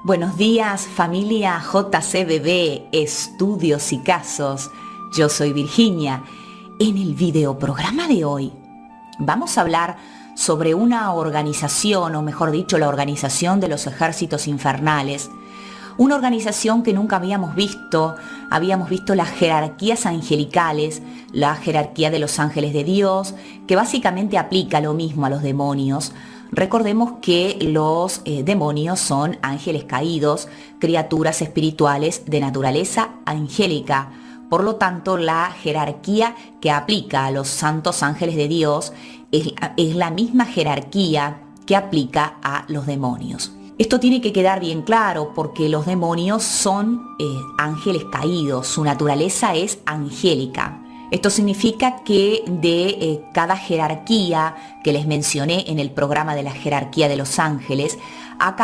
Buenos días, familia JCBB, Estudios y Casos. Yo soy Virginia. En el videoprograma de hoy vamos a hablar sobre una organización, o mejor dicho, la Organización de los Ejércitos Infernales. Una organización que nunca habíamos visto las jerarquías angelicales, la jerarquía de los ángeles de Dios, que básicamente aplica lo mismo a los demonios. Recordemos que los demonios son ángeles caídos, criaturas espirituales de naturaleza angélica. Por lo tanto, la jerarquía que aplica a los santos ángeles de Dios es la misma jerarquía que aplica a los demonios. Esto tiene que quedar bien claro porque los demonios son ángeles caídos, su naturaleza es angélica. Esto significa que de cada jerarquía que les mencioné en el programa de la jerarquía de los ángeles, han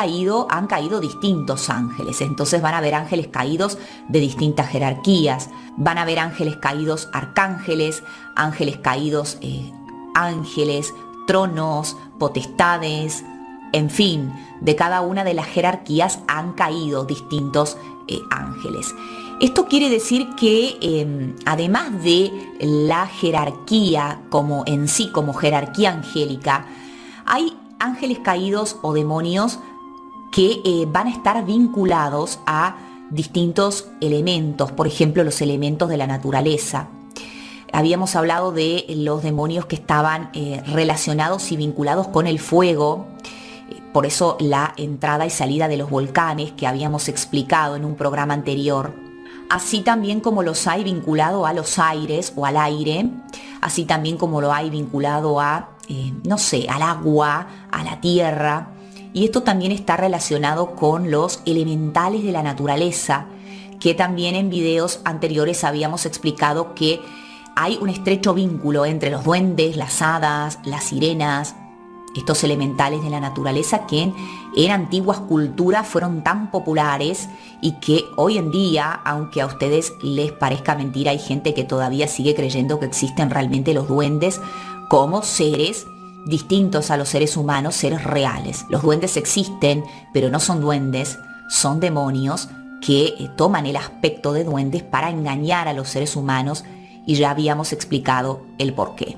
caído distintos ángeles. Entonces van a haber ángeles caídos de distintas jerarquías, van a haber ángeles caídos arcángeles, ángeles caídos ángeles, tronos, potestades, en fin, de cada una de las jerarquías han caído distintos ángeles. Esto quiere decir que además de la jerarquía como en sí, como jerarquía angélica, hay ángeles caídos o demonios que van a estar vinculados a distintos elementos, por ejemplo, los elementos de la naturaleza. Habíamos hablado de los demonios que estaban relacionados y vinculados con el fuego, por eso la entrada y salida de los volcanes que habíamos explicado en un programa anterior. Así también como los hay vinculado a los aires o al aire, así también como lo hay vinculado a, al agua, a la tierra. Y esto también está relacionado con los elementales de la naturaleza, que también en videos anteriores habíamos explicado que hay un estrecho vínculo entre los duendes, las hadas, las sirenas, estos elementales de la naturaleza que en antiguas culturas fueron tan populares y que hoy en día, aunque a ustedes les parezca mentira, hay gente que todavía sigue creyendo que existen realmente los duendes como seres distintos a los seres humanos, seres reales. Los duendes existen, pero no son duendes, son demonios que toman el aspecto de duendes para engañar a los seres humanos y ya habíamos explicado el porqué.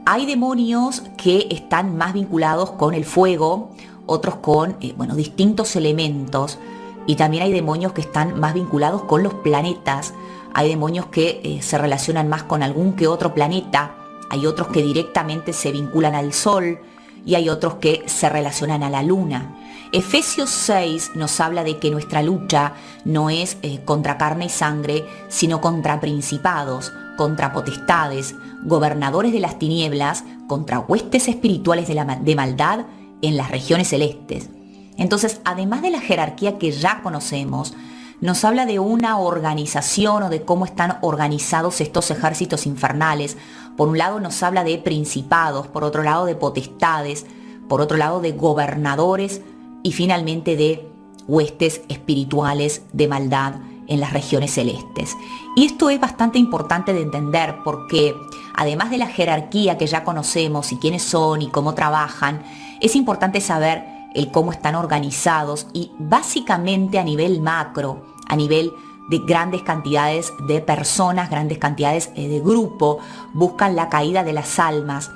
Hay demonios que están más vinculados con el fuego, otros con distintos elementos, y también hay demonios que están más vinculados con los planetas. Hay demonios que se relacionan más con algún que otro planeta, hay otros que directamente se vinculan al Sol y hay otros que se relacionan a la Luna. Efesios 6 nos habla de que nuestra lucha no es contra carne y sangre, sino contra principados, contra potestades, gobernadores de las tinieblas, contra huestes espirituales de maldad en las regiones celestes. Entonces, además de la jerarquía que ya conocemos, nos habla de una organización o de cómo están organizados estos ejércitos infernales. Por un lado nos habla de principados, por otro lado de potestades, por otro lado de gobernadores y finalmente de huestes espirituales de maldad en las regiones celestes. Y esto es bastante importante de entender porque además de la jerarquía que ya conocemos y quiénes son y cómo trabajan, es importante saber el cómo están organizados y básicamente a nivel macro, a nivel de grandes cantidades de personas, grandes cantidades de grupo, buscan la caída de las almas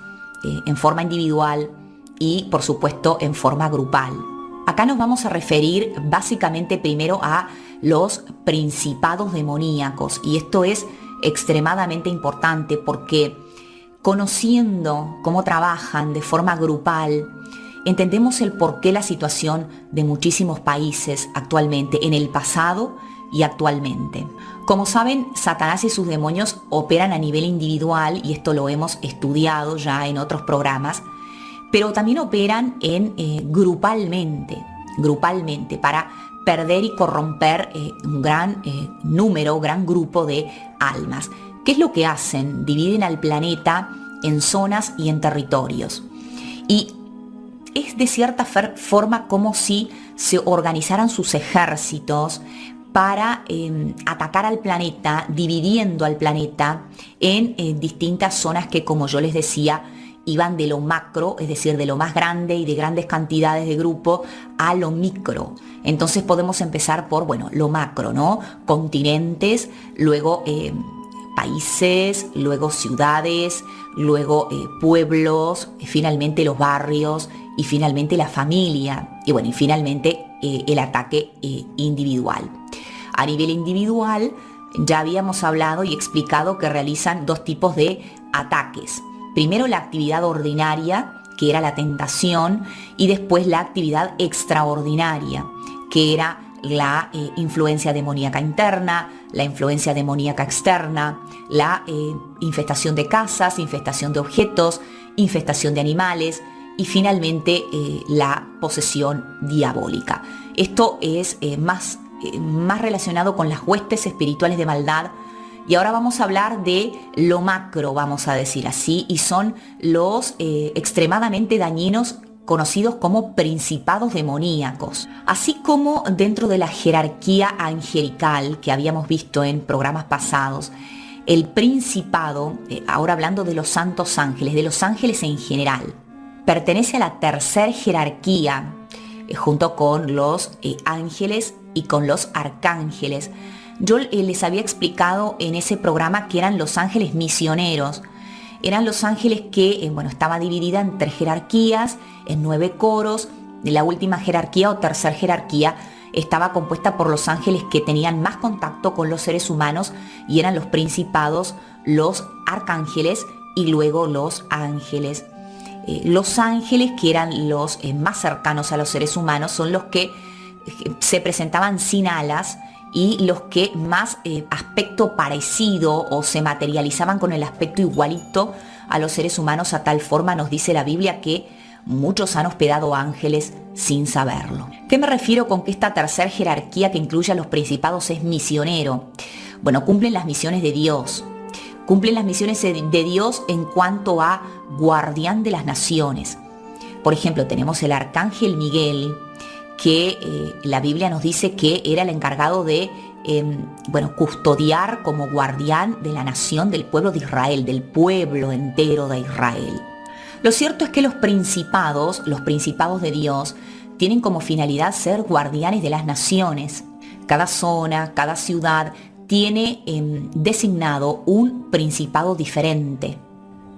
en forma individual y por supuesto en forma grupal. Acá nos vamos a referir básicamente primero a los principados demoníacos y esto es extremadamente importante porque conociendo cómo trabajan de forma grupal, entendemos el porqué la situación de muchísimos países actualmente, en el pasado y actualmente. Como saben, Satanás y sus demonios operan a nivel individual y esto lo hemos estudiado ya en otros programas, pero también operan grupalmente para perder y corromper un gran gran grupo de almas. ¿Qué es lo que hacen? Dividen al planeta en zonas y en territorios. Y es de cierta forma como si se organizaran sus ejércitos para atacar al planeta, dividiendo al planeta en distintas zonas que, como yo les decía, iban de lo macro, es decir, de lo más grande y de grandes cantidades de grupo, a lo micro. Entonces podemos empezar por, bueno, lo macro, ¿no? Continentes, luego países, luego ciudades, luego pueblos, finalmente los barrios y finalmente la familia y bueno, y finalmente el ataque individual. A nivel individual ya habíamos hablado y explicado que realizan dos tipos de ataques. Primero la actividad ordinaria, que era la tentación, y después la actividad extraordinaria, que era la influencia demoníaca interna, la influencia demoníaca externa, la infestación de casas, infestación de objetos, infestación de animales y finalmente la posesión diabólica. Esto es más relacionado con las huestes espirituales de maldad. Y ahora vamos a hablar de lo macro, vamos a decir así, y son los extremadamente dañinos conocidos como principados demoníacos. Así como dentro de la jerarquía angelical que habíamos visto en programas pasados, el principado, ahora hablando de los santos ángeles, de los ángeles en general, pertenece a la tercera jerarquía, junto con los ángeles y con los arcángeles. Yo les había explicado en ese programa que eran los ángeles misioneros. Eran los ángeles que, estaba dividida en 3 jerarquías, en 9 coros. La última jerarquía o tercera jerarquía estaba compuesta por los ángeles que tenían más contacto con los seres humanos y eran los principados, los arcángeles y luego los ángeles. Los ángeles, que eran los más cercanos a los seres humanos, son los que se presentaban sin alas y los que más aspecto parecido o se materializaban con el aspecto igualito a los seres humanos, a tal forma nos dice la Biblia que muchos han hospedado ángeles sin saberlo. ¿Qué me refiero con que esta tercera jerarquía que incluye a los principados es misionero? Bueno, cumplen las misiones de Dios. Cumplen las misiones de Dios en cuanto a guardián de las naciones. Por ejemplo, tenemos el arcángel Miguel, que la Biblia nos dice que era el encargado de custodiar como guardián de la nación, del pueblo de Israel, del pueblo entero de Israel. Lo cierto es que los principados de Dios, tienen como finalidad ser guardianes de las naciones. Cada zona, cada ciudad tiene designado un principado diferente.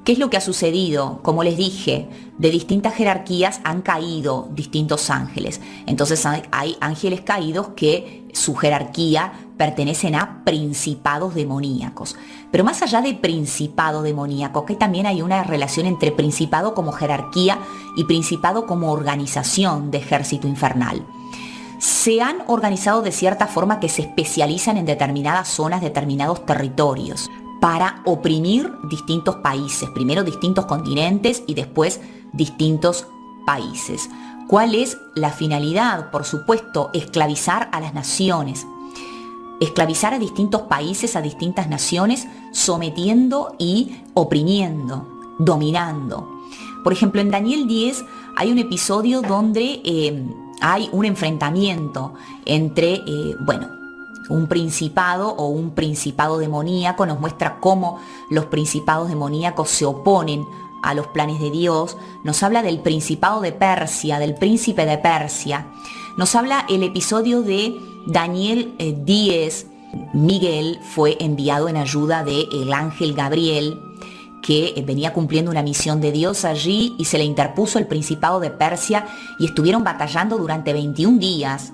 ¿Qué es lo que ha sucedido? Como les dije, de distintas jerarquías han caído distintos ángeles. Entonces hay ángeles caídos que su jerarquía pertenecen a principados demoníacos. Pero más allá de principado demoníaco, que también hay una relación entre principado como jerarquía y principado como organización de ejército infernal. Se han organizado de cierta forma que se especializan en determinadas zonas, determinados territorios, para oprimir distintos países, primero distintos continentes y después distintos países. ¿Cuál es la finalidad? Por supuesto, esclavizar a las naciones, esclavizar a distintos países, a distintas naciones, sometiendo y oprimiendo, dominando. Por ejemplo, en Daniel 10 hay un episodio donde hay un enfrentamiento entre, un principado o un principado demoníaco. Nos muestra cómo los principados demoníacos se oponen a los planes de Dios. Nos habla del principado de Persia, del príncipe de Persia. Nos habla el episodio de Daniel 10. Miguel fue enviado en ayuda del ángel Gabriel, que venía cumpliendo una misión de Dios allí, y se le interpuso el principado de Persia y estuvieron batallando durante 21 días,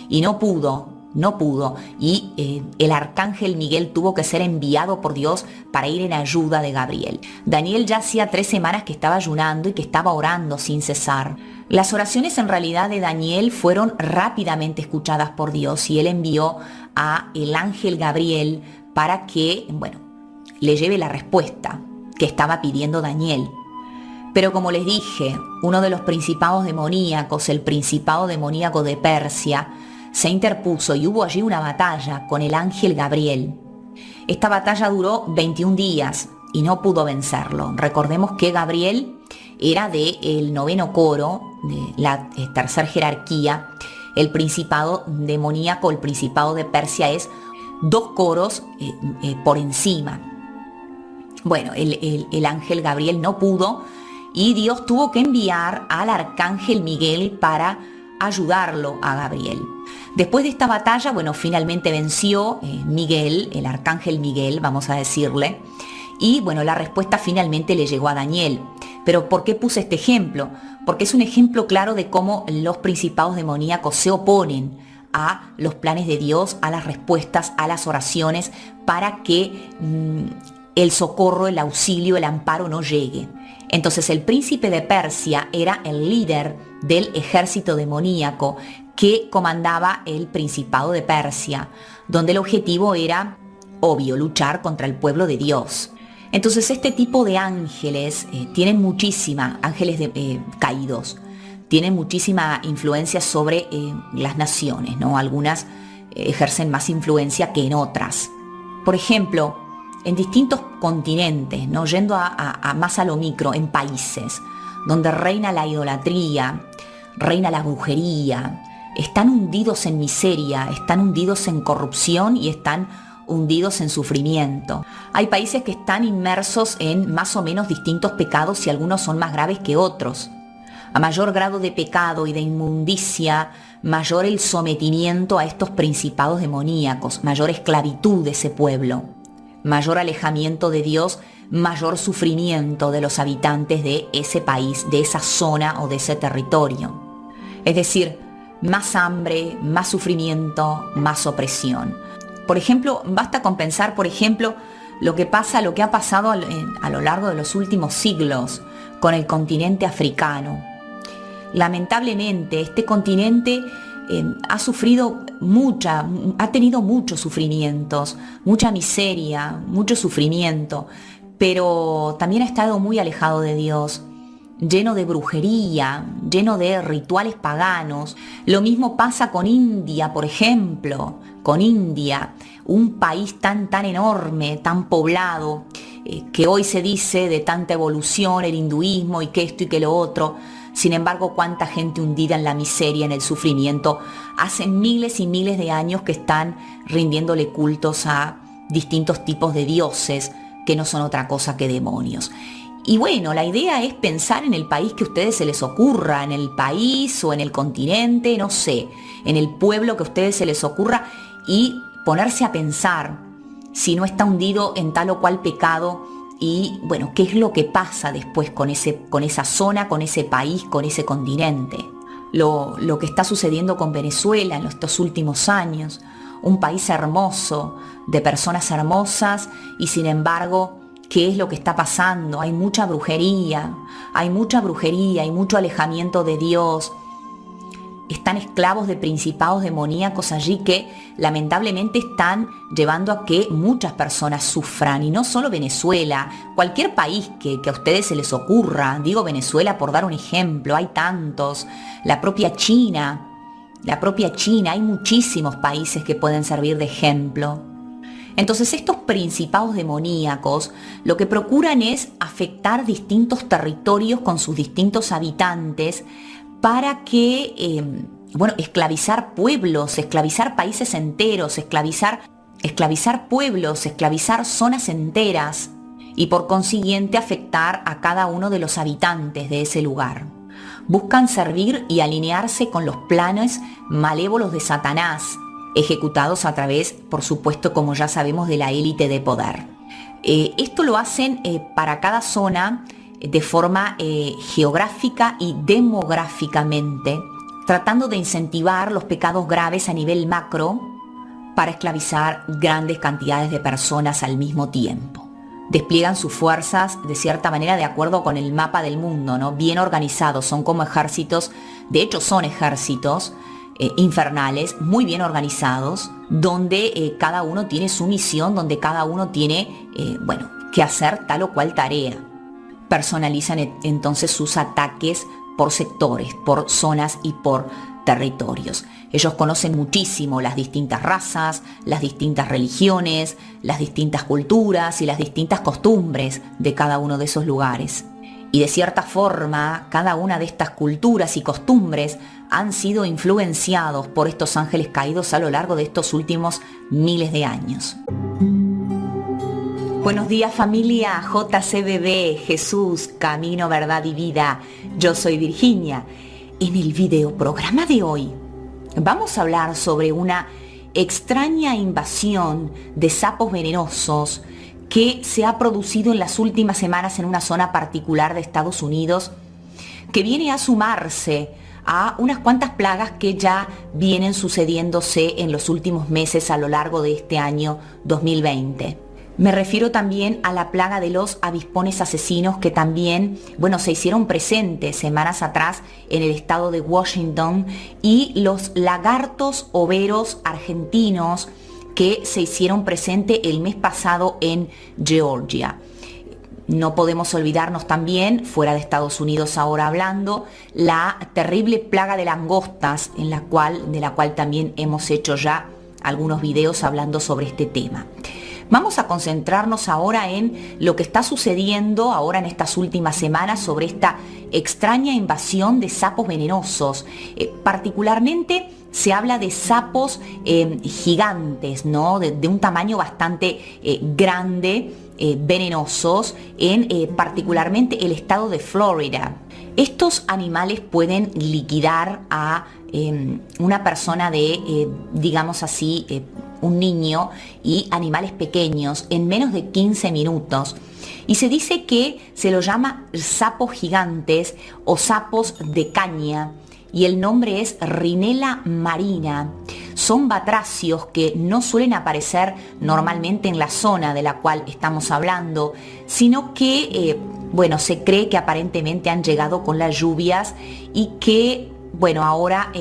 y no pudo, y el arcángel Miguel tuvo que ser enviado por Dios para ir en ayuda de Gabriel. Daniel ya hacía 3 semanas que estaba ayunando y que estaba orando sin cesar. Las oraciones en realidad de Daniel fueron rápidamente escuchadas por Dios y él envió a el ángel Gabriel para que, le lleve la respuesta que estaba pidiendo Daniel. Pero como les dije, uno de los principados demoníacos, el principado demoníaco de Persia, se interpuso y hubo allí una batalla con el ángel Gabriel. Esta batalla duró 21 días y no pudo vencerlo. Recordemos que Gabriel era del 9º coro, de la tercera jerarquía. El principado demoníaco, el principado de Persia, es 2 coros por encima. Bueno, el ángel Gabriel no pudo y Dios tuvo que enviar al arcángel Miguel para ayudarlo a Gabriel. Después de esta batalla, bueno, finalmente venció Miguel, el arcángel Miguel, vamos a decirle, y bueno, la respuesta finalmente le llegó a Daniel. Pero ¿por qué puse este ejemplo? Porque es un ejemplo claro de cómo los principados demoníacos se oponen a los planes de Dios, a las respuestas, a las oraciones, para que el socorro, el auxilio, el amparo no llegue. Entonces el príncipe de Persia era el líder del ejército demoníaco que comandaba el Principado de Persia, donde el objetivo era, obvio, luchar contra el pueblo de Dios. Entonces este tipo de ángeles tienen muchísima, ángeles caídos, tienen muchísima influencia sobre las naciones, ¿no? Algunas ejercen más influencia que en otras. Por ejemplo, en distintos continentes, ¿no? Yendo más a lo micro, en países donde reina la idolatría, reina la brujería, están hundidos en miseria, están hundidos en corrupción y están hundidos en sufrimiento. Hay países que están inmersos en más o menos distintos pecados y algunos son más graves que otros. A mayor grado de pecado y de inmundicia, mayor el sometimiento a estos principados demoníacos, mayor esclavitud de ese pueblo, mayor alejamiento de Dios, mayor sufrimiento de los habitantes de ese país, de esa zona o de ese territorio. Es decir, más hambre, más sufrimiento, más opresión. Por ejemplo, basta con pensar, por ejemplo, lo que ha pasado a lo largo de los últimos siglos con el continente africano. Lamentablemente, este continente ha tenido muchos sufrimientos, mucha miseria, mucho sufrimiento, pero también ha estado muy alejado de Dios, lleno de brujería, lleno de rituales paganos. Lo mismo pasa con India, por ejemplo, con India, un país tan enorme, tan poblado, que hoy se dice de tanta evolución, el hinduismo y que esto y que lo otro. Sin embargo, cuánta gente hundida en la miseria, en el sufrimiento, hace miles y miles de años que están rindiéndole cultos a distintos tipos de dioses que no son otra cosa que demonios. Y bueno, la idea es pensar en el país que a ustedes se les ocurra, en el país o en el continente, no sé, en el pueblo que a ustedes se les ocurra y ponerse a pensar si no está hundido en tal o cual pecado y bueno, qué es lo que pasa después con esa zona, con ese país, con ese continente. Lo que está sucediendo con Venezuela en estos últimos años, un país hermoso, de personas hermosas y sin embargo, ¿qué es lo que está pasando? Hay mucha brujería, hay mucho alejamiento de Dios. Están esclavos de principados demoníacos allí que lamentablemente están llevando a que muchas personas sufran. Y no solo Venezuela, cualquier país que a ustedes se les ocurra. Digo Venezuela por dar un ejemplo, hay tantos. La propia China, hay muchísimos países que pueden servir de ejemplo. Entonces estos principados demoníacos lo que procuran es afectar distintos territorios con sus distintos habitantes para que, esclavizar pueblos, esclavizar países enteros, esclavizar pueblos, esclavizar zonas enteras y por consiguiente afectar a cada uno de los habitantes de ese lugar. Buscan servir y alinearse con los planes malévolos de Satanás, ejecutados a través, por supuesto, como ya sabemos, de la élite de poder. Esto lo hacen para cada zona de forma geográfica y demográficamente, tratando de incentivar los pecados graves a nivel macro para esclavizar grandes cantidades de personas al mismo tiempo. Despliegan sus fuerzas de cierta manera de acuerdo con el mapa del mundo, ¿no? Bien organizados, son como ejércitos, de hecho son ejércitos infernales, muy bien organizados, donde cada uno tiene su misión, donde cada uno tiene, que hacer tal o cual tarea. Personalizan entonces sus ataques por sectores, por zonas y por territorios. Ellos conocen muchísimo las distintas razas, las distintas religiones, las distintas culturas y las distintas costumbres de cada uno de esos lugares. Y de cierta forma, cada una de estas culturas y costumbres han sido influenciados por estos ángeles caídos a lo largo de estos últimos miles de años. Buenos días familia JCBB, Jesús, Camino, Verdad y Vida. Yo soy Virginia. En el videoprograma de hoy vamos a hablar sobre una extraña invasión de sapos venenosos que se ha producido en las últimas semanas en una zona particular de Estados Unidos, que viene a sumarse a unas cuantas plagas que ya vienen sucediéndose en los últimos meses a lo largo de este año 2020. Me refiero también a la plaga de los avispones asesinos que también, se hicieron presentes semanas atrás en el estado de Washington, y los lagartos overos argentinos que se hicieron presentes el mes pasado en Georgia. No podemos olvidarnos también, fuera de Estados Unidos ahora hablando, la terrible plaga de langostas de la cual también hemos hecho ya algunos videos hablando sobre este tema. Vamos a concentrarnos ahora en lo que está sucediendo ahora en estas últimas semanas sobre esta extraña invasión de sapos venenosos. Particularmente se habla de sapos gigantes, ¿no? De un tamaño bastante grande, venenosos, en particularmente el estado de Florida. Estos animales pueden liquidar a una persona de, un niño y animales pequeños en menos de 15 minutos. Y se dice que se lo llama sapos gigantes o sapos de caña, y el nombre es Rhinella marina. Son batracios que no suelen aparecer normalmente en la zona de la cual estamos hablando, sino que, se cree que aparentemente han llegado con las lluvias y que, ahora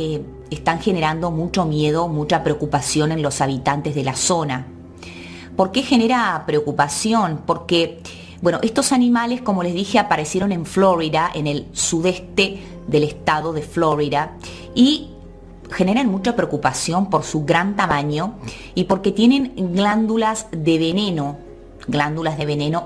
están generando mucho miedo, mucha preocupación en los habitantes de la zona. ¿Por qué genera preocupación? Porque, estos animales, como les dije, aparecieron en Florida, en el sudeste del estado de Florida, y generan mucha preocupación por su gran tamaño y porque tienen glándulas de veneno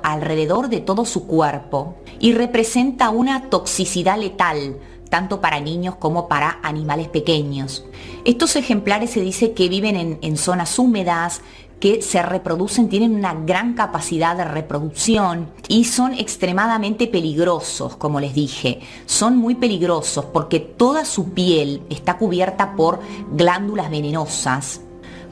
alrededor de todo su cuerpo, y representa una toxicidad letal tanto para niños como para animales pequeños. Estos ejemplares se dice que viven en zonas húmedas, que se reproducen, tienen una gran capacidad de reproducción y son extremadamente peligrosos, como les dije. Son muy peligrosos porque toda su piel está cubierta por glándulas venenosas.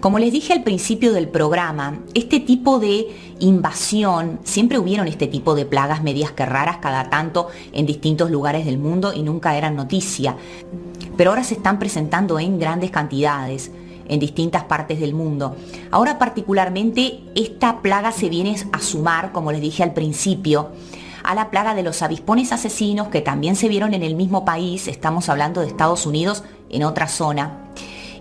Como les dije al principio del programa, este tipo de invasión, siempre hubieron este tipo de plagas medias que raras cada tanto en distintos lugares del mundo y nunca eran noticia, pero ahora se están presentando en grandes cantidades en distintas partes del mundo. Ahora particularmente esta plaga se viene a sumar, como les dije al principio, a la plaga de los avispones asesinos que también se vieron en el mismo país, estamos hablando de Estados Unidos, en otra zona,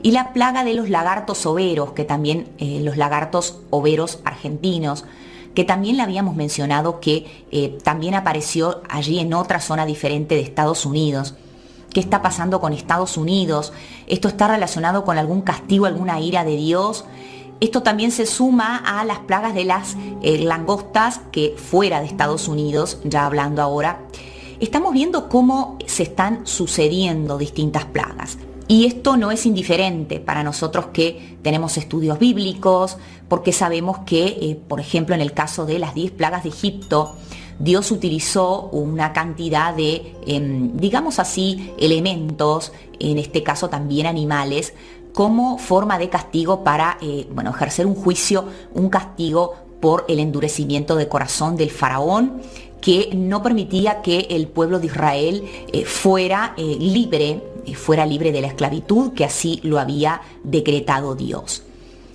y la plaga de los lagartos overos, que también los lagartos overos argentinos, que también le habíamos mencionado que también apareció allí en otra zona diferente de Estados Unidos. ¿Qué está pasando con Estados Unidos? ¿Esto está relacionado con algún castigo, alguna ira de Dios? Esto también se suma a las plagas de las langostas que fuera de Estados Unidos, ya hablando ahora, estamos viendo cómo se están sucediendo distintas plagas. Y esto no es indiferente para nosotros que tenemos estudios bíblicos, porque sabemos que, por ejemplo, en el caso de las 10 plagas de Egipto, Dios utilizó una cantidad de, elementos, en este caso también animales, como forma de castigo para, ejercer un juicio, un castigo por el endurecimiento de corazón del faraón, que no permitía que el pueblo de Israel fuera libre de la esclavitud, que así lo había decretado Dios.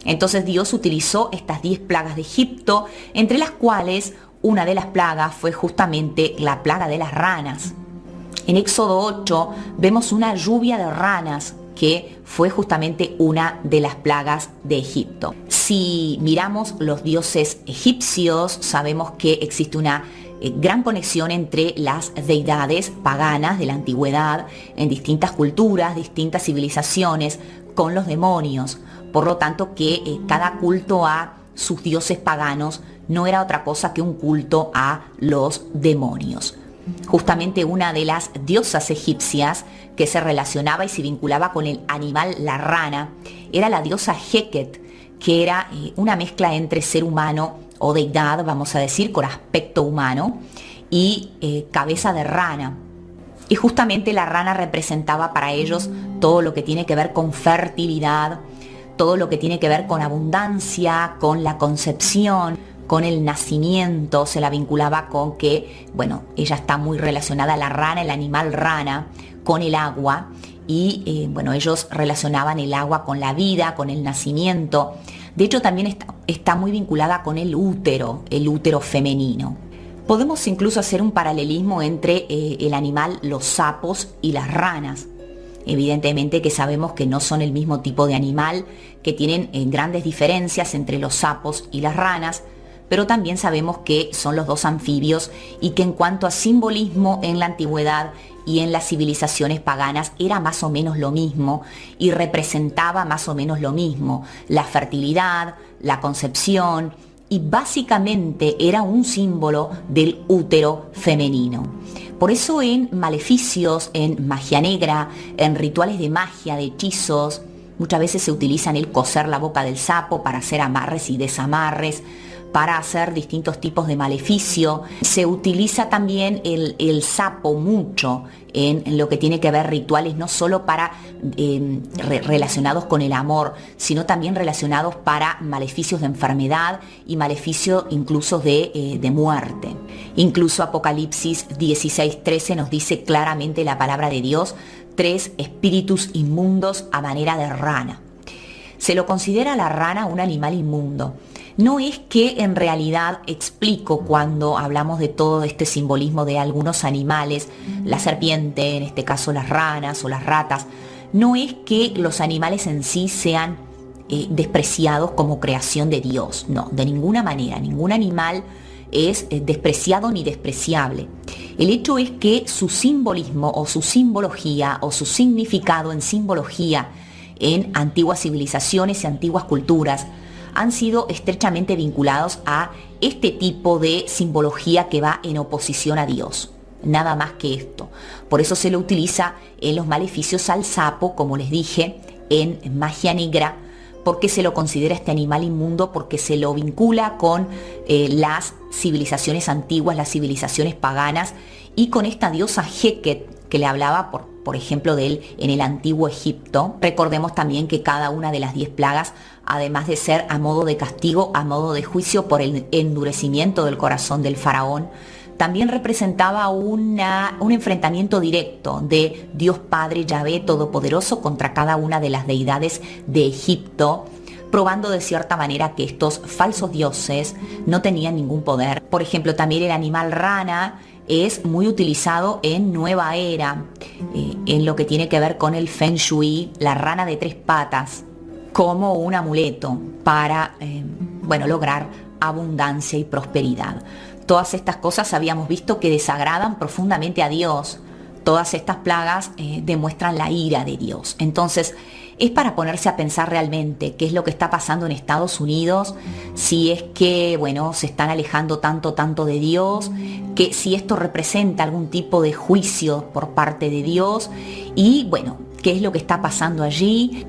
Entonces Dios utilizó estas 10 plagas de Egipto, entre las cuales una de las plagas fue justamente la plaga de las ranas. En Éxodo 8 vemos una lluvia de ranas que fue justamente una de las plagas de Egipto. Si miramos los dioses egipcios, sabemos que existe una gran conexión entre las deidades paganas de la antigüedad en distintas culturas, distintas civilizaciones, con los demonios. Por lo tanto, que cada culto a sus dioses paganos no era otra cosa que un culto a los demonios. Justamente una de las diosas egipcias que se relacionaba y se vinculaba con el animal, la rana, era la diosa Heket, que era una mezcla entre ser humano o deidad, vamos a decir, con aspecto humano y cabeza de rana. Y justamente la rana representaba para ellos todo lo que tiene que ver con fertilidad, todo lo que tiene que ver con abundancia, con la concepción, con el nacimiento. Se la vinculaba con que, bueno, ella está muy relacionada, la rana, el animal rana, con el agua. Y bueno, ellos relacionaban el agua con la vida, con el nacimiento. De hecho, también está muy vinculada con el útero femenino. Podemos incluso hacer un paralelismo entre el animal, los sapos y las ranas. Evidentemente que sabemos que no son el mismo tipo de animal, que tienen grandes diferencias entre los sapos y las ranas, pero también sabemos que son los dos anfibios y que en cuanto a simbolismo en la antigüedad y en las civilizaciones paganas era más o menos lo mismo y representaba más o menos lo mismo, la fertilidad, la concepción, y básicamente era un símbolo del útero femenino. Por eso en maleficios, en magia negra, en rituales de magia, de hechizos, muchas veces se utilizan el coser la boca del sapo para hacer amarres y desamarres, para hacer distintos tipos de maleficio. Se utiliza también el sapo mucho en lo que tiene que ver rituales, no solo para relacionados con el amor, sino también relacionados para maleficios de enfermedad y maleficios incluso de muerte. Incluso Apocalipsis 16:13 nos dice claramente la palabra de Dios: 3 espíritus inmundos a manera de rana. Se lo considera la rana un animal inmundo. No es que en realidad explico cuando hablamos de todo este simbolismo de algunos animales, la serpiente, en este caso las ranas o las ratas, no es que los animales en sí sean despreciados como creación de Dios, no, de ninguna manera, ningún animal es despreciado ni despreciable. El hecho es que su simbolismo o su simbología o su significado en simbología en antiguas civilizaciones y antiguas culturas han sido estrechamente vinculados a este tipo de simbología que va en oposición a Dios. Nada más que esto. Por eso se lo utiliza en los maleficios al sapo, como les dije, en magia negra, porque se lo considera este animal inmundo, porque se lo vincula con las civilizaciones antiguas, las civilizaciones paganas, y con esta diosa Heket, que le hablaba, por ejemplo, de él en el antiguo Egipto. Recordemos también que cada una de las 10 plagas, además de ser a modo de castigo, a modo de juicio por el endurecimiento del corazón del faraón, también representaba un enfrentamiento directo de Dios Padre Yahvé Todopoderoso contra cada una de las deidades de Egipto, probando de cierta manera que estos falsos dioses no tenían ningún poder. Por ejemplo, también el animal rana es muy utilizado en Nueva Era, en lo que tiene que ver con el Feng Shui, la rana de 3 patas, como un amuleto para lograr abundancia y prosperidad. Todas estas cosas habíamos visto que desagradan profundamente a Dios. Todas estas plagas demuestran la ira de Dios. Entonces, es para ponerse a pensar realmente qué es lo que está pasando en Estados Unidos, si es que, se están alejando tanto de Dios, que si esto representa algún tipo de juicio por parte de Dios y, qué es lo que está pasando allí.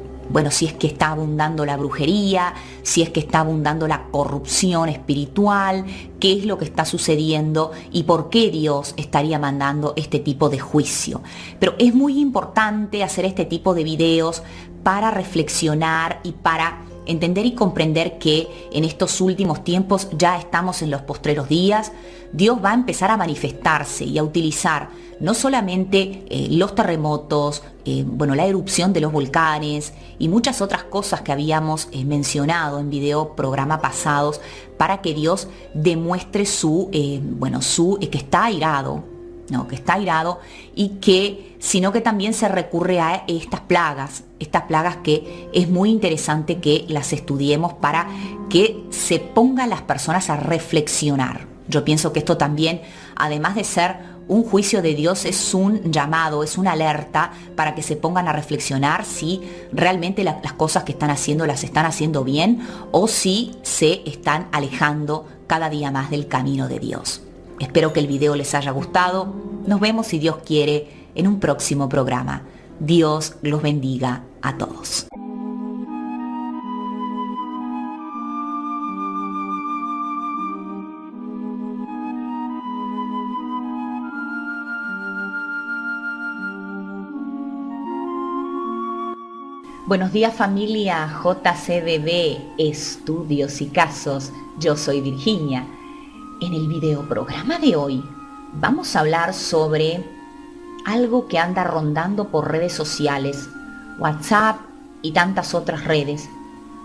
Si es que está abundando la brujería, si es que está abundando la corrupción espiritual, qué es lo que está sucediendo y por qué Dios estaría mandando este tipo de juicio. Pero es muy importante hacer este tipo de videos para reflexionar y para entender y comprender que en estos últimos tiempos ya estamos en los postreros días. Dios va a empezar a manifestarse y a utilizar no solamente los terremotos, la erupción de los volcanes y muchas otras cosas que habíamos mencionado en programa pasados, para que Dios demuestre que está airado, sino que también se recurre a estas plagas que es muy interesante que las estudiemos para que se pongan las personas a reflexionar. Yo pienso que esto también, además de ser un juicio de Dios, es un llamado, es una alerta para que se pongan a reflexionar si realmente las cosas que están haciendo las están haciendo bien o si se están alejando cada día más del camino de Dios. Espero que el video les haya gustado. Nos vemos, si Dios quiere, en un próximo programa. Dios los bendiga a todos. Buenos días familia JCBB, Estudios y Casos. Yo soy Virginia. En el videoprograma de hoy vamos a hablar sobre algo que anda rondando por redes sociales, WhatsApp y tantas otras redes,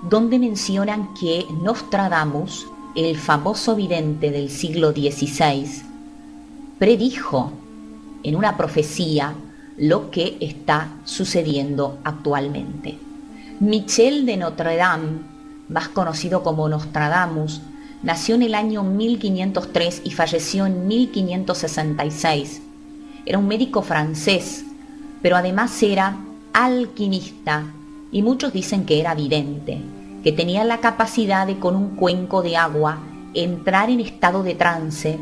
donde mencionan que Nostradamus, el famoso vidente del siglo XVI, predijo en una profecía lo que está sucediendo actualmente. Michel de Notre Dame, más conocido como Nostradamus, nació en el año 1503 y falleció en 1566. Era un médico francés, pero además era alquimista y muchos dicen que era vidente, que tenía la capacidad de con un cuenco de agua entrar en estado de trance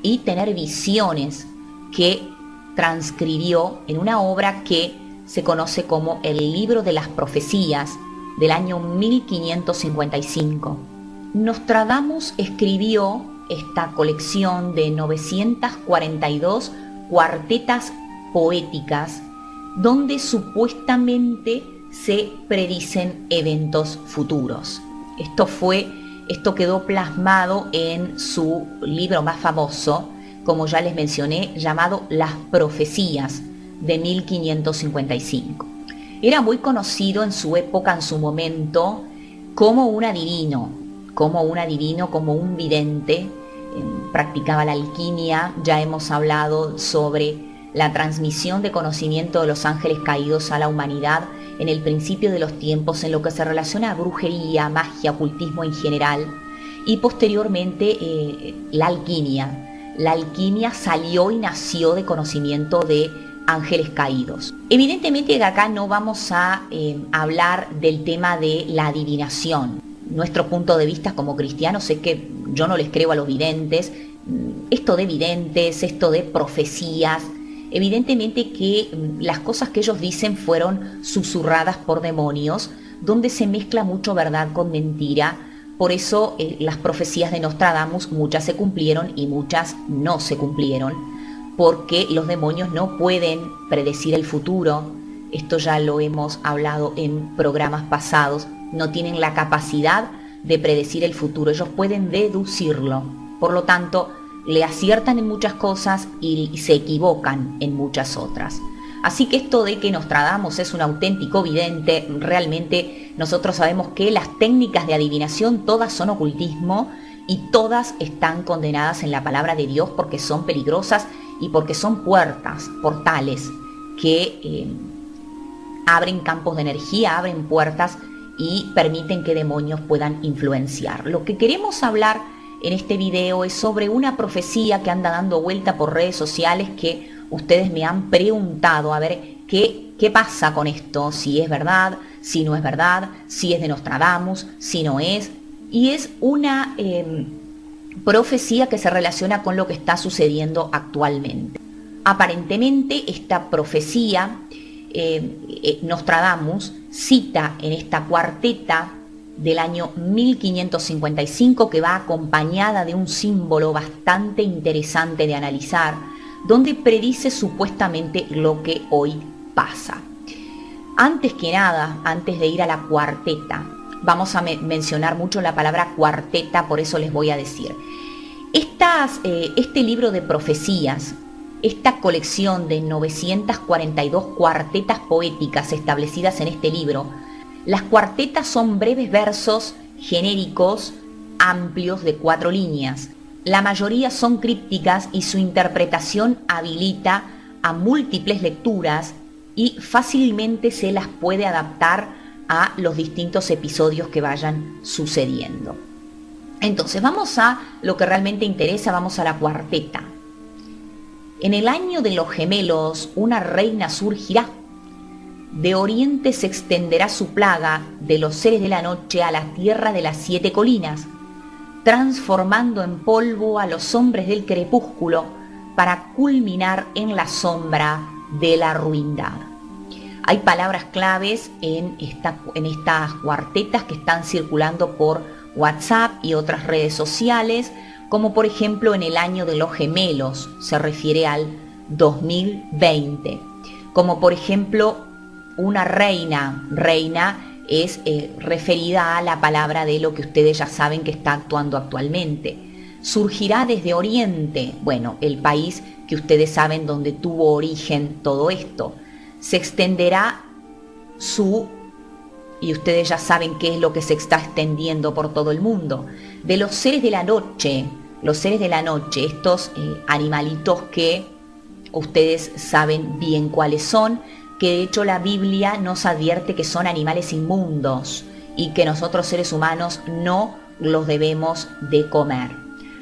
y tener visiones que transcribió en una obra que se conoce como el Libro de las Profecías del año 1555. Nostradamus escribió esta colección de 942 cuartetas poéticas donde supuestamente se predicen eventos futuros. Esto quedó plasmado en su libro más famoso, como ya les mencioné, llamado Las Profecías, de 1555. Era muy conocido en su época, en su momento, como un adivino, como un vidente. Practicaba la alquimia. Ya hemos hablado sobre la transmisión de conocimiento de los ángeles caídos a la humanidad en el principio de los tiempos, en lo que se relaciona a brujería, magia, ocultismo en general, y posteriormente la alquimia. La alquimia salió y nació de conocimiento de ángeles caídos. Evidentemente que acá no vamos a hablar del tema de la adivinación. Nuestro punto de vista como cristianos es que yo no les creo a los videntes. Esto de videntes, esto de profecías, evidentemente que las cosas que ellos dicen fueron susurradas por demonios, donde se mezcla mucho verdad con mentira. Por eso las profecías de Nostradamus, muchas se cumplieron y muchas no se cumplieron, porque los demonios no pueden predecir el futuro. Esto ya lo hemos hablado en programas pasados. No tienen la capacidad de predecir el futuro, ellos pueden deducirlo. Por lo tanto, le aciertan en muchas cosas y se equivocan en muchas otras. Así que esto de que Nostradamus es un auténtico vidente, realmente nosotros sabemos que las técnicas de adivinación todas son ocultismo y todas están condenadas en la palabra de Dios porque son peligrosas y porque son portales que abren campos de energía, abren puertas y permiten que demonios puedan influenciar. Lo que queremos hablar en este video es sobre una profecía que anda dando vuelta por redes sociales que ustedes me han preguntado a ver qué pasa con esto, si es verdad, si no es verdad, si es de Nostradamus, si no es. Y es una profecía que se relaciona con lo que está sucediendo actualmente. Aparentemente esta profecía, Nostradamus cita en esta cuarteta del año 1555, que va acompañada de un símbolo bastante interesante de analizar, donde predice supuestamente lo que hoy pasa. Antes que nada, antes de ir a la cuarteta, vamos a mencionar mucho la palabra cuarteta, por eso les voy a decir. Este libro de profecías, esta colección de 942 cuartetas poéticas establecidas en este libro, las cuartetas son breves versos genéricos, amplios de 4 líneas. La mayoría son crípticas y su interpretación habilita a múltiples lecturas y fácilmente se las puede adaptar a los distintos episodios que vayan sucediendo. Entonces vamos a lo que realmente interesa, vamos a la cuarteta. En el año de los gemelos, una reina surgirá. De oriente se extenderá su plaga, de los seres de la noche a la tierra de las 7 colinas, transformando en polvo a los hombres del crepúsculo para culminar en la sombra de la ruindad. Hay palabras claves en estas cuartetas que están circulando por WhatsApp y otras redes sociales, como por ejemplo en el año de los gemelos, se refiere al 2020, como por ejemplo una reina. Reina es referida a la palabra de lo que ustedes ya saben que está actuando actualmente. Surgirá desde Oriente, bueno, el país que ustedes saben donde tuvo origen todo esto. Se extenderá y ustedes ya saben qué es lo que se está extendiendo por todo el mundo. De los seres de la noche, estos animalitos que ustedes saben bien cuáles son, que de hecho la Biblia nos advierte que son animales inmundos y que nosotros seres humanos no los debemos de comer.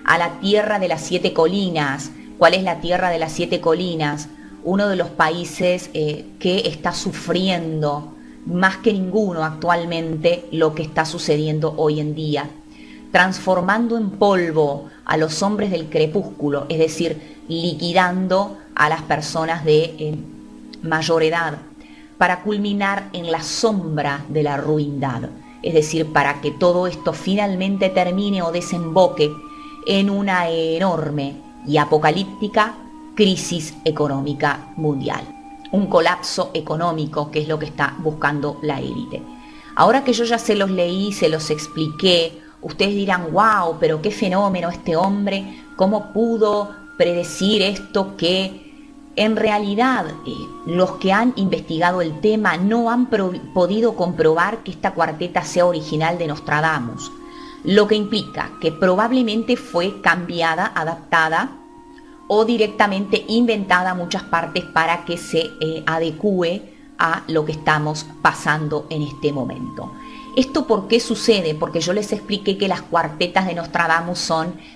A la tierra de las 7 colinas. ¿Cuál es la tierra de las 7 colinas? Uno de los países que está sufriendo más que ninguno actualmente lo que está sucediendo hoy en día, transformando en polvo a los hombres del crepúsculo, es decir, liquidando a las personas de mayor edad, para culminar en la sombra de la ruindad, es decir, para que todo esto finalmente termine o desemboque en una enorme y apocalíptica crisis económica mundial. Un colapso económico, que es lo que está buscando la élite. Ahora que yo ya se los leí, se los expliqué, ustedes dirán, wow, pero qué fenómeno este hombre, cómo pudo predecir esto, que en realidad los que han investigado el tema no han podido comprobar que esta cuarteta sea original de Nostradamus, lo que implica que probablemente fue cambiada, adaptada o directamente inventada a muchas partes para que se adecue a lo que estamos pasando en este momento. ¿Esto por qué sucede? Porque yo les expliqué que las cuartetas de Nostradamus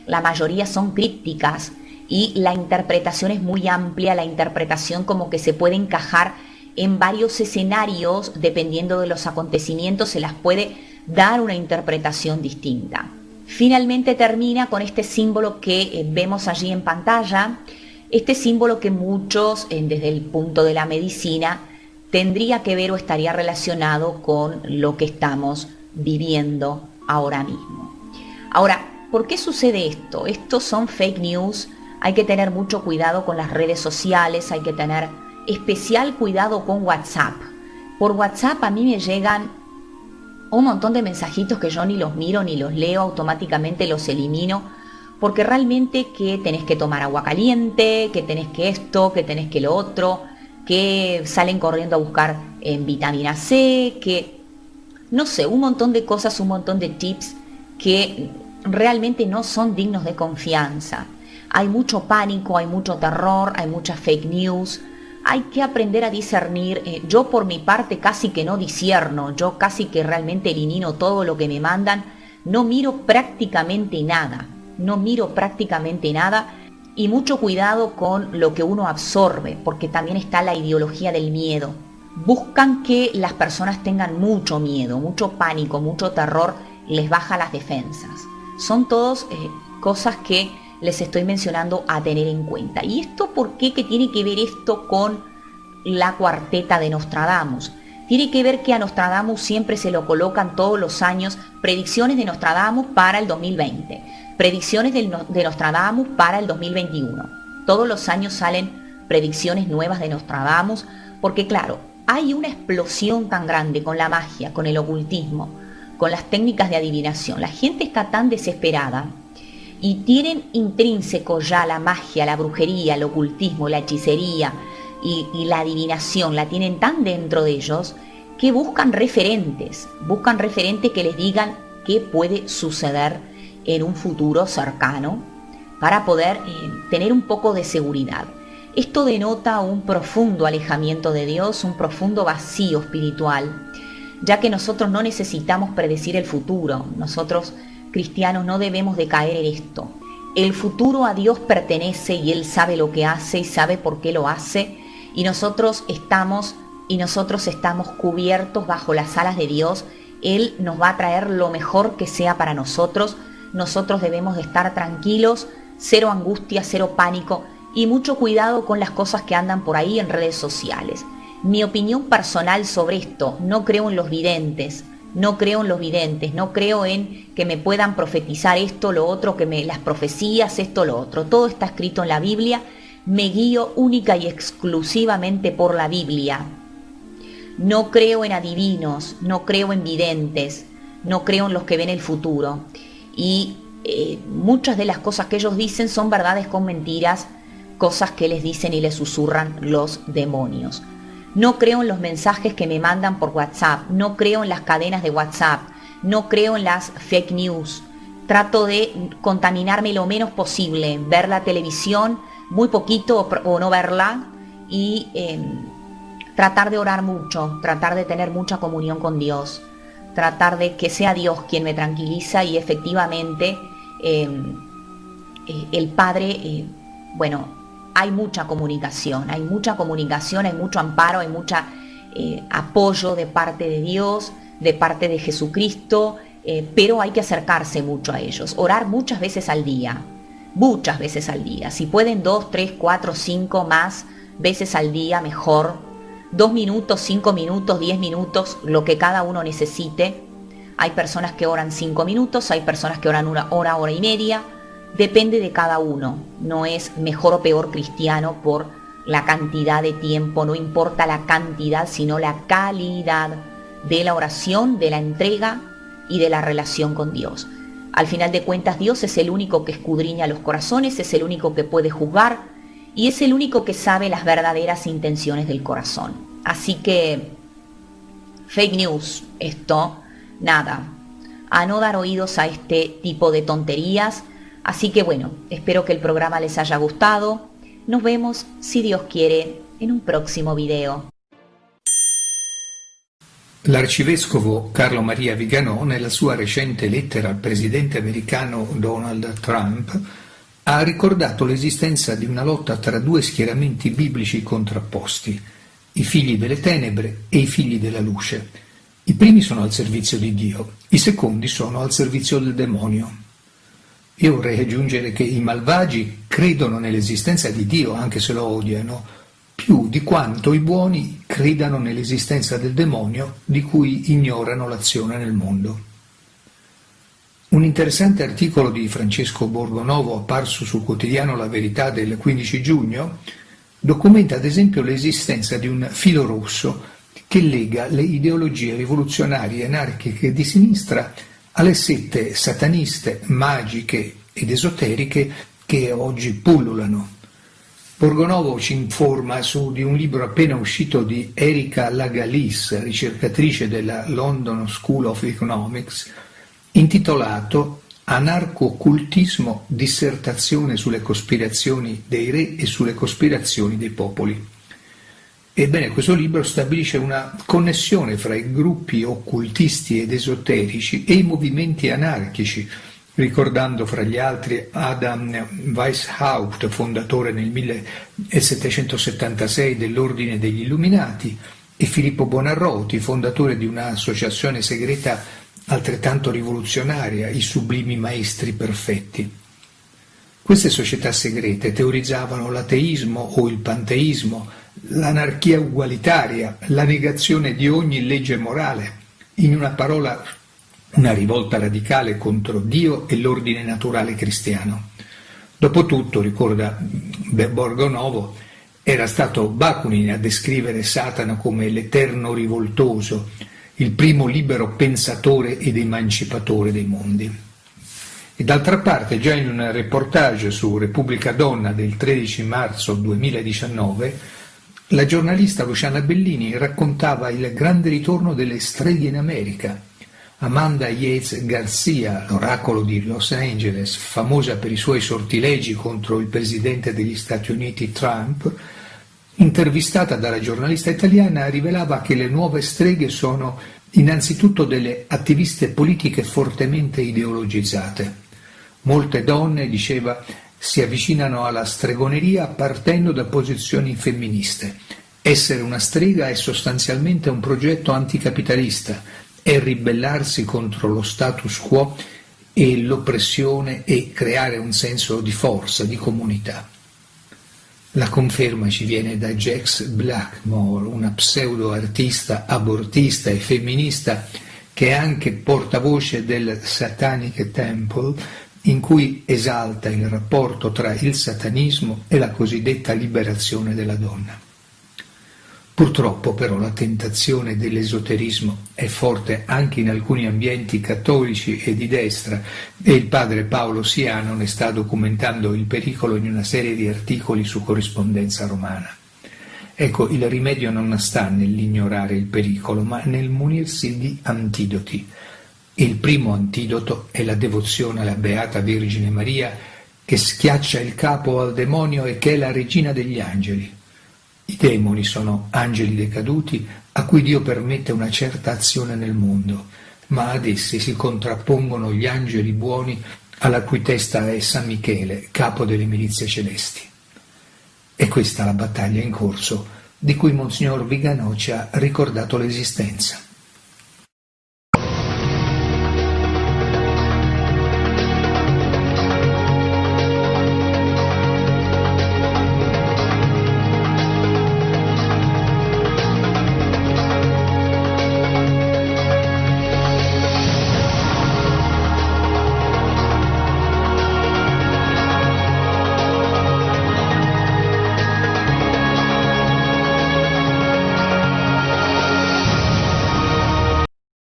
la mayoría son crípticas y la interpretación es muy amplia, la interpretación como que se puede encajar en varios escenarios, dependiendo de los acontecimientos, se las puede dar una interpretación distinta. Finalmente termina con este símbolo que vemos allí en pantalla, este símbolo que muchos, desde el punto de la medicina, tendría que ver o estaría relacionado con lo que estamos viviendo ahora mismo. Ahora, ¿por qué sucede esto? Estos son fake news, hay que tener mucho cuidado con las redes sociales, hay que tener especial cuidado con WhatsApp. Por WhatsApp a mí me llegan un montón de mensajitos que yo ni los miro ni los leo, automáticamente los elimino, porque realmente que tenés que tomar agua caliente, que tenés que esto, que tenés que lo otro, que salen corriendo a buscar vitamina C, que no sé, un montón de cosas, un montón de tips que realmente no son dignos de confianza. Hay mucho pánico, hay mucho terror, hay muchas fake news. Hay que aprender a discernir. Yo por mi parte casi que no discierno, yo casi que realmente elimino todo lo que me mandan, no miro prácticamente nada, y mucho cuidado con lo que uno absorbe, porque también está la ideología del miedo. Buscan que las personas tengan mucho miedo, mucho pánico, mucho terror, les baja las defensas. Son todas cosas que les estoy mencionando a tener en cuenta. ¿Y esto por qué? ¿Qué tiene que ver esto con la cuarteta de Nostradamus? Tiene que ver que a Nostradamus siempre se lo colocan todos los años predicciones de Nostradamus para el 2020, predicciones de Nostradamus para el 2021. Todos los años salen predicciones nuevas de Nostradamus, porque claro, hay una explosión tan grande con la magia, con el ocultismo, con las técnicas de adivinación. La gente está tan desesperada y tienen intrínseco ya la magia, la brujería, el ocultismo, la hechicería y la adivinación, la tienen tan dentro de ellos que buscan referentes que les digan qué puede suceder en un futuro cercano para poder tener un poco de seguridad. Esto denota un profundo alejamiento de Dios, un profundo vacío espiritual, ya que nosotros no necesitamos predecir el futuro. Nosotros cristianos no debemos de caer en esto. El futuro a Dios pertenece y Él sabe lo que hace y sabe por qué lo hace, y nosotros estamos cubiertos bajo las alas de Dios. Él nos va a traer lo mejor que sea para nosotros. Nosotros debemos de estar tranquilos, cero angustia, cero pánico y mucho cuidado con las cosas que andan por ahí en redes sociales. Mi opinión personal sobre esto: no creo en los videntes, no creo en que me puedan profetizar esto, lo otro, las profecías, esto, lo otro. Todo está escrito en la Biblia. Me guío única y exclusivamente por la Biblia. No creo en adivinos, no creo en videntes, no creo en los que ven el futuro. Y muchas de las cosas que ellos dicen son verdades con mentiras, cosas que les dicen y les susurran los demonios. No creo en los mensajes que me mandan por WhatsApp, no creo en las cadenas de WhatsApp, no creo en las fake news. Trato de contaminarme lo menos posible, ver la televisión muy poquito o no verla, y tratar de orar mucho, tratar de tener mucha comunión con Dios, tratar de que sea Dios quien me tranquiliza, y efectivamente el Padre, hay mucha comunicación, hay mucho amparo, hay mucho apoyo de parte de Dios, de parte de Jesucristo, pero hay que acercarse mucho a ellos, orar muchas veces al día, si pueden 2, 3, 4, 5 más veces al día, mejor. 2 minutos, 5 minutos, 10 minutos, lo que cada uno necesite. Hay personas que oran 5 minutos, hay personas que oran una hora, hora y media. Depende de cada uno. No es mejor o peor cristiano por la cantidad de tiempo, no importa la cantidad, sino la calidad de la oración, de la entrega y de la relación con Dios. Al final de cuentas, Dios es el único que escudriña los corazones, es el único que puede juzgar y es el único que sabe las verdaderas intenciones del corazón. Así que, fake news, esto, nada, a no dar oídos a este tipo de tonterías. Así que bueno, espero que el programa les haya gustado. Nos vemos, si Dios quiere, en un próximo video. L'arcivescovo Carlo Maria Viganò, nella sua recente lettera al presidente americano Donald Trump, ha ricordato l'esistenza di una lotta tra due schieramenti biblici contrapposti, i figli delle tenebre e i figli della luce. I primi sono al servizio di Dio, i secondi sono al servizio del demonio. Io vorrei aggiungere che i malvagi credono nell'esistenza di Dio, anche se lo odiano, più di quanto i buoni credano nell'esistenza del demonio, di cui ignorano l'azione nel mondo. Un interessante articolo di Francesco Borgonovo, apparso sul quotidiano La Verità del 15 giugno, documenta ad esempio l'esistenza di un filo rosso che lega le ideologie rivoluzionarie e anarchiche di sinistra alle sette sataniste, magiche ed esoteriche che oggi pullulano. Borgonovo ci informa di un libro appena uscito di Erika Lagalis, ricercatrice della London School of Economics, intitolato Anarco-occultismo, dissertazione sulle cospirazioni dei re e sulle cospirazioni dei popoli. Ebbene, questo libro stabilisce una connessione fra i gruppi occultisti ed esoterici e i movimenti anarchici, ricordando fra gli altri Adam Weishaupt, fondatore nel 1776 dell'Ordine degli Illuminati, e Filippo Buonarroti, fondatore di un'associazione segreta altrettanto rivoluzionaria, i Sublimi Maestri Perfetti. Queste società segrete teorizzavano l'ateismo o il panteismo, l'anarchia ugualitaria, la negazione di ogni legge morale, in una parola una rivolta radicale contro Dio e l'ordine naturale cristiano. Dopotutto, ricorda Borgonovo, era stato Bakunin a descrivere Satana come l'eterno rivoltoso, il primo libero pensatore ed emancipatore dei mondi. E d'altra parte, già in un reportage su Repubblica Donna del 13 marzo 2019, la giornalista Luciana Bellini raccontava il grande ritorno delle streghe in America. Amanda Yates Garcia, l'oracolo di Los Angeles, famosa per i suoi sortilegi contro il presidente degli Stati Uniti Trump, intervistata dalla giornalista italiana, rivelava che le nuove streghe sono innanzitutto delle attiviste politiche fortemente ideologizzate. Molte donne, diceva, si avvicinano alla stregoneria partendo da posizioni femministe. Essere una strega è sostanzialmente un progetto anticapitalista, è ribellarsi contro lo status quo e l'oppressione e creare un senso di forza, di comunità. La conferma ci viene da Jax Blackmore, una pseudo-artista abortista e femminista che è anche portavoce del Satanic Temple, in cui esalta il rapporto tra il satanismo e la cosiddetta liberazione della donna. Purtroppo però la tentazione dell'esoterismo è forte anche in alcuni ambienti cattolici e di destra, e il padre Paolo Siano ne sta documentando il pericolo in una serie di articoli su Corrispondenza Romana. Ecco, il rimedio non sta nell'ignorare il pericolo, ma nel munirsi di antidoti. Il primo antidoto è la devozione alla Beata Vergine Maria, che schiaccia il capo al demonio e che è la regina degli angeli. I demoni sono angeli decaduti a cui Dio permette una certa azione nel mondo, ma ad essi si contrappongono gli angeli buoni alla cui testa è San Michele, capo delle milizie celesti. È questa la battaglia in corso di cui Monsignor Viganò ci ha ricordato l'esistenza.